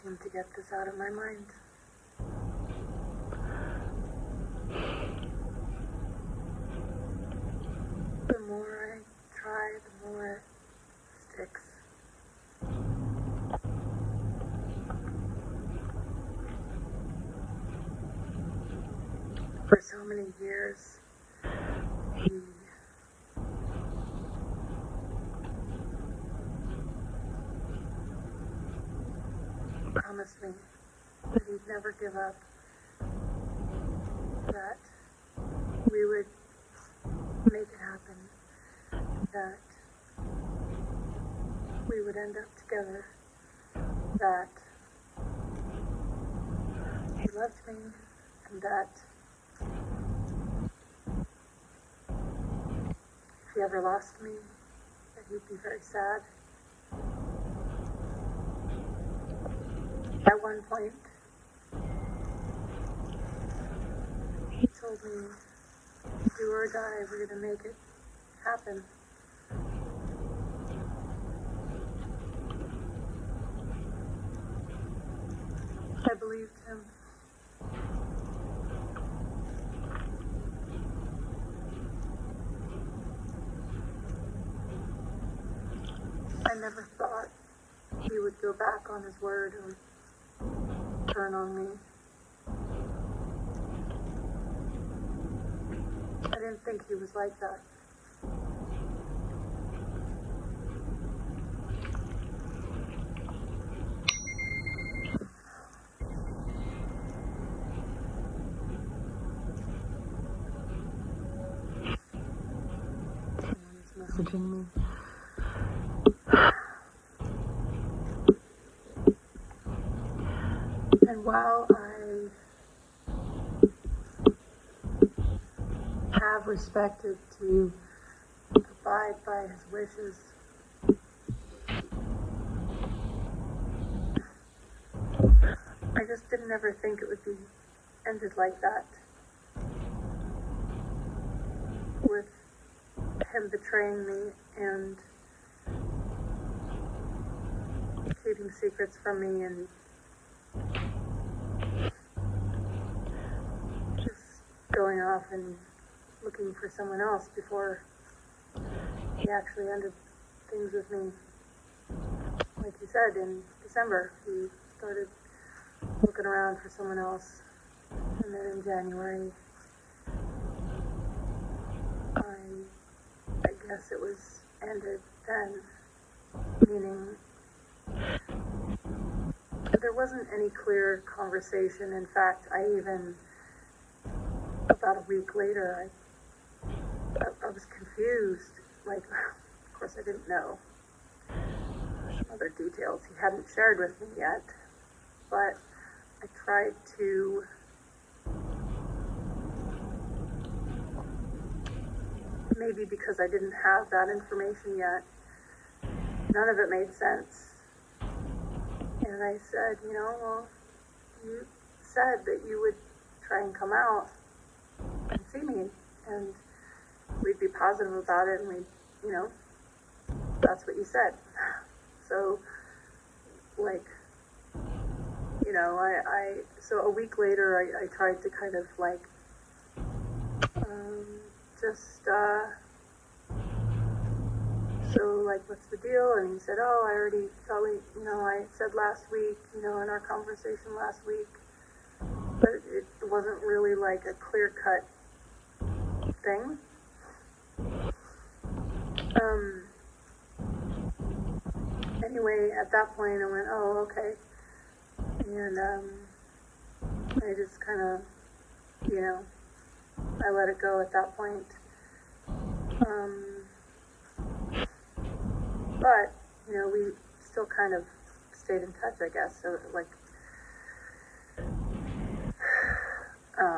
seem to get this out of my mind. The more I try, the more it sticks. For so many years, he promised me that he'd never give up, that we would make it happen, that we would end up together, that he loved me, and that if he ever lost me, that he'd be very sad. At one point, he told me, do or die, we're going to make it happen. I believed him. I never thought he would go back on his word or turn on me. I didn't think he was like that. Someone's messaging me. And while I have respected to abide by his wishes, I just didn't ever think it would be ended like that, with him betraying me and keeping secrets from me and just going off and looking for someone else before he actually ended things with me. Like he said, in December, he started looking around for someone else. And then in January, I guess it was ended then, meaning there wasn't any clear conversation. In fact, about a week later, I was confused. Like, of course I didn't know some other details he hadn't shared with me yet, but I tried to maybe because I didn't have that information yet, none of it made sense. And I said, well, you said that you would try and come out and see me, and we'd be positive about it, and that's what you said. So, so a week later, I tried to kind of what's the deal? And he said, I already I said last week, in our conversation last week, but it wasn't really like a clear-cut thing. Anyway, at that point, I went, okay. And I just kind of, I let it go at that point. But, we still kind of stayed in touch, I guess. So,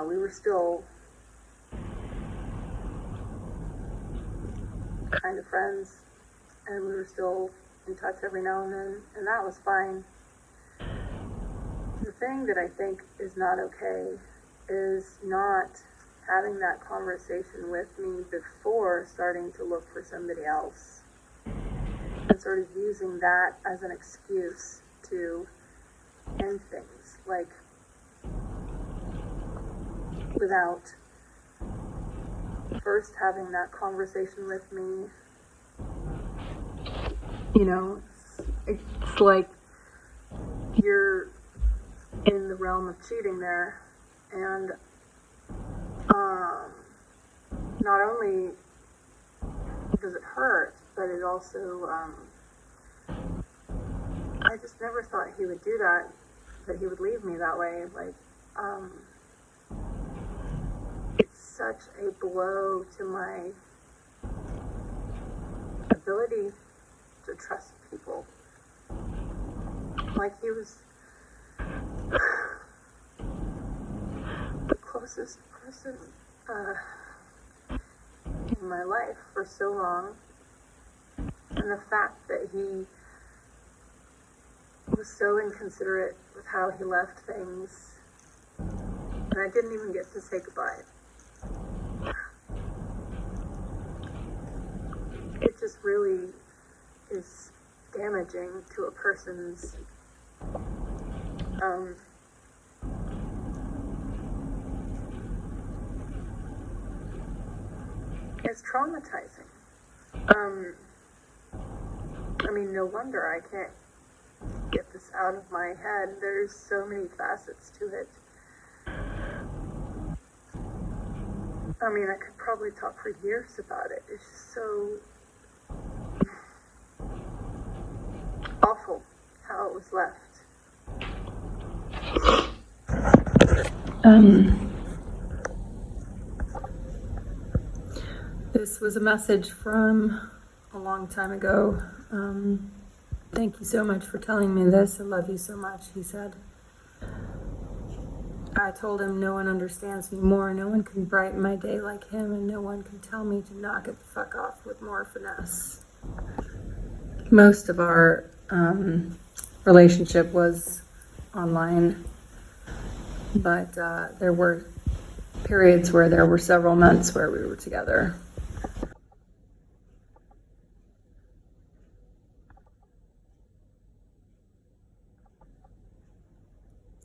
we were still kind of friends, and we were still in touch every now and then, and that was fine. The thing that I think is not okay is not having that conversation with me before starting to look for somebody else, and sort of using that as an excuse to end things, like without first having that conversation with me. You know, it's like you're in the realm of cheating there, and not only does it hurt, but it also, I just never thought he would do that he would leave me that way. Like, it's such a blow to my ability to trust people. Like, he was the closest person in my life for so long, and the fact that he was so inconsiderate with how he left things, and I didn't even get to say goodbye. It just really is damaging to a person's it's traumatizing. I mean, no wonder I can't get this out of my head. There's so many facets to it. I mean, I could probably talk for years about it. It's just so awful how it was left. This was a message from a long time ago. Thank you so much for telling me this. I love you so much, he said. I told him no one understands me more, no one can brighten my day like him, and no one can tell me to knock it the fuck off with more finesse. Most of our relationship was online, but there were periods where there were several months where we were together.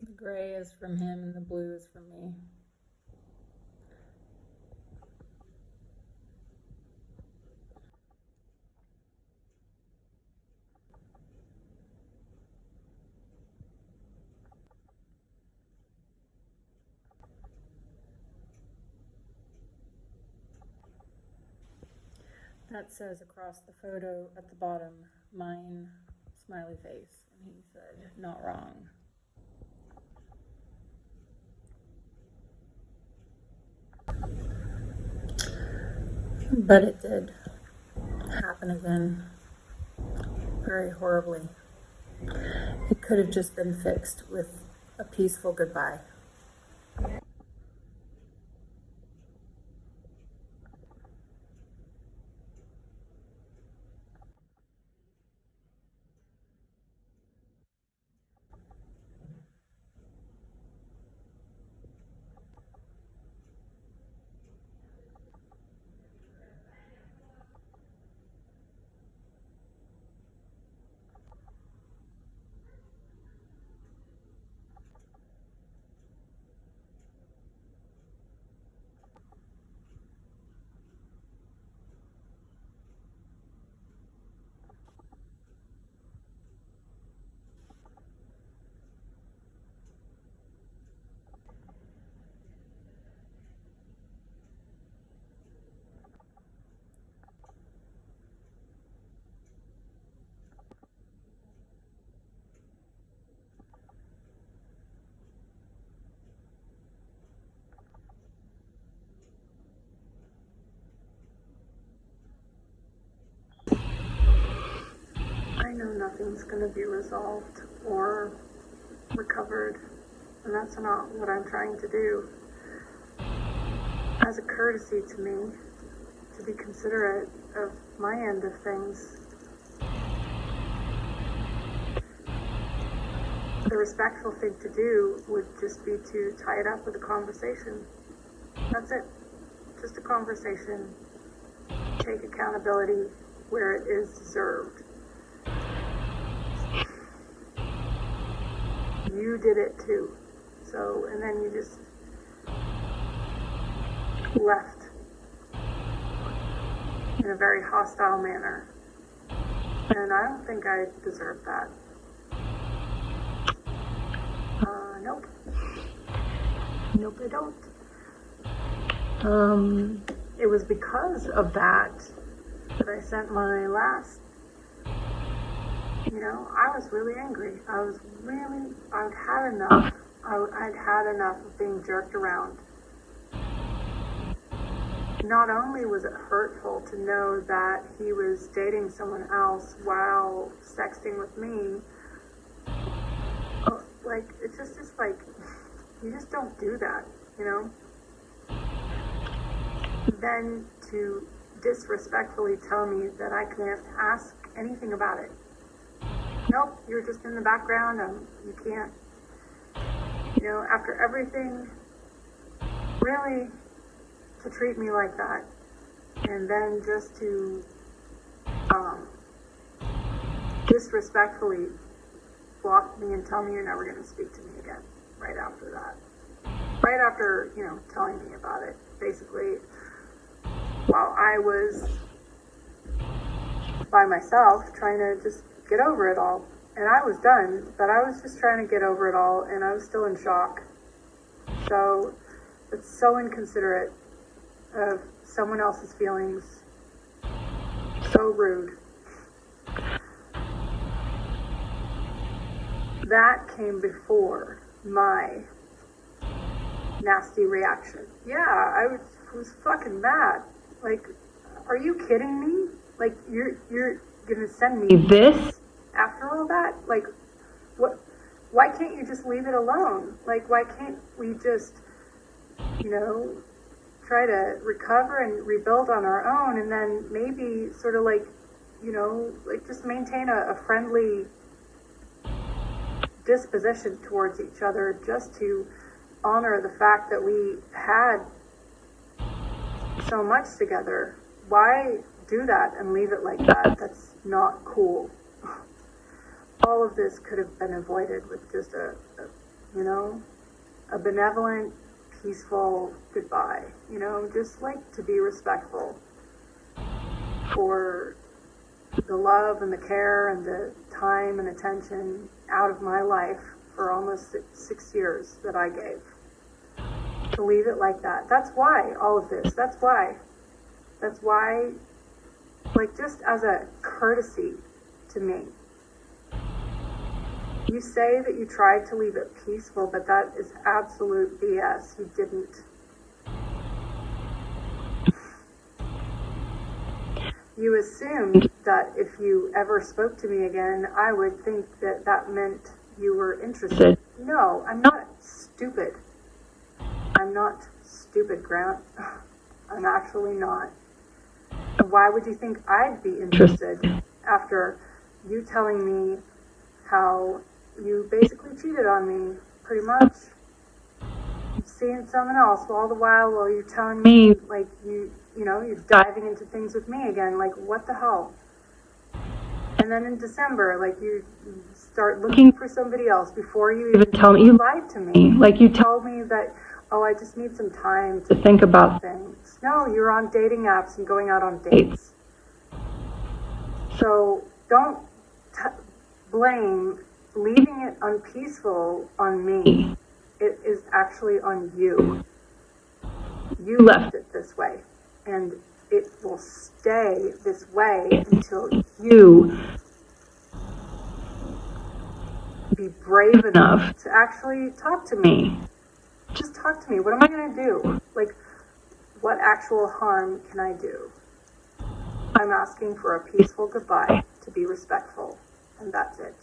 The gray is from him and the blue is from me. That says across the photo at the bottom, mine, smiley face. And he said, not wrong. But it did happen again, very horribly. It could have just been fixed with a peaceful goodbye. I know nothing's going to be resolved or recovered, and that's not what I'm trying to do. As a courtesy to me, to be considerate of my end of things, the respectful thing to do would just be to tie it up with a conversation. That's it. Just a conversation. Take accountability where it is deserved. you did it too. So, and then you just left in a very hostile manner. And I don't think I deserve that. Nope. Nope, I don't. It was because of that I sent my last, I was really angry. I'd had enough. I'd had enough of being jerked around. Not only was it hurtful to know that he was dating someone else while sexting with me, it's just like, you just don't do that, Then to disrespectfully tell me that I can't ask anything about it. Nope, you're just in the background, you can't, after everything, really, to treat me like that, and then just to disrespectfully block me and tell me you're never going to speak to me again right after that. Right after, telling me about it, basically, while I was by myself trying to just get over it all. And I was done, but I was just trying to get over it all, and I was still in shock. So it's so inconsiderate of someone else's feelings. So rude. That came before my nasty reaction. Yeah, I was fucking mad. Like, are you kidding me? Like, you're gonna send me this after all that? Like, what? Why can't you just leave it alone? Like, why can't we just, try to recover and rebuild on our own, and then maybe sort of just maintain a friendly disposition towards each other, just to honor the fact that we had so much together. Why do that and leave it like that? That's not cool. All of this could have been avoided with just a benevolent, peaceful goodbye. Just to be respectful for the love and the care and the time and attention out of my life for almost 6 years that I gave. To leave it like that. That's why all of this. That's why, just as a courtesy to me. You say that you tried to leave it peaceful, but that is absolute BS. You didn't. You assumed that if you ever spoke to me again, I would think that that meant you were interested. No, I'm not stupid. I'm not stupid, Grant. I'm actually not. Why would you think I'd be interested after you telling me how you basically cheated on me, pretty much? Seeing someone else all the while you're telling me, you're diving into things with me again. Like, what the hell? And then in December, you start looking for somebody else before you even tell me. You lied to me. You told me that, I just need some time to think about things. No, you're on dating apps and going out on dates. So don't blame leaving it unpeaceful on me. It is actually on you. You left it this way, and it will stay this way until you be brave enough to actually talk to me. Just talk to me. What am I going to do? What actual harm can I do? I'm asking for a peaceful goodbye, to be respectful, and that's it.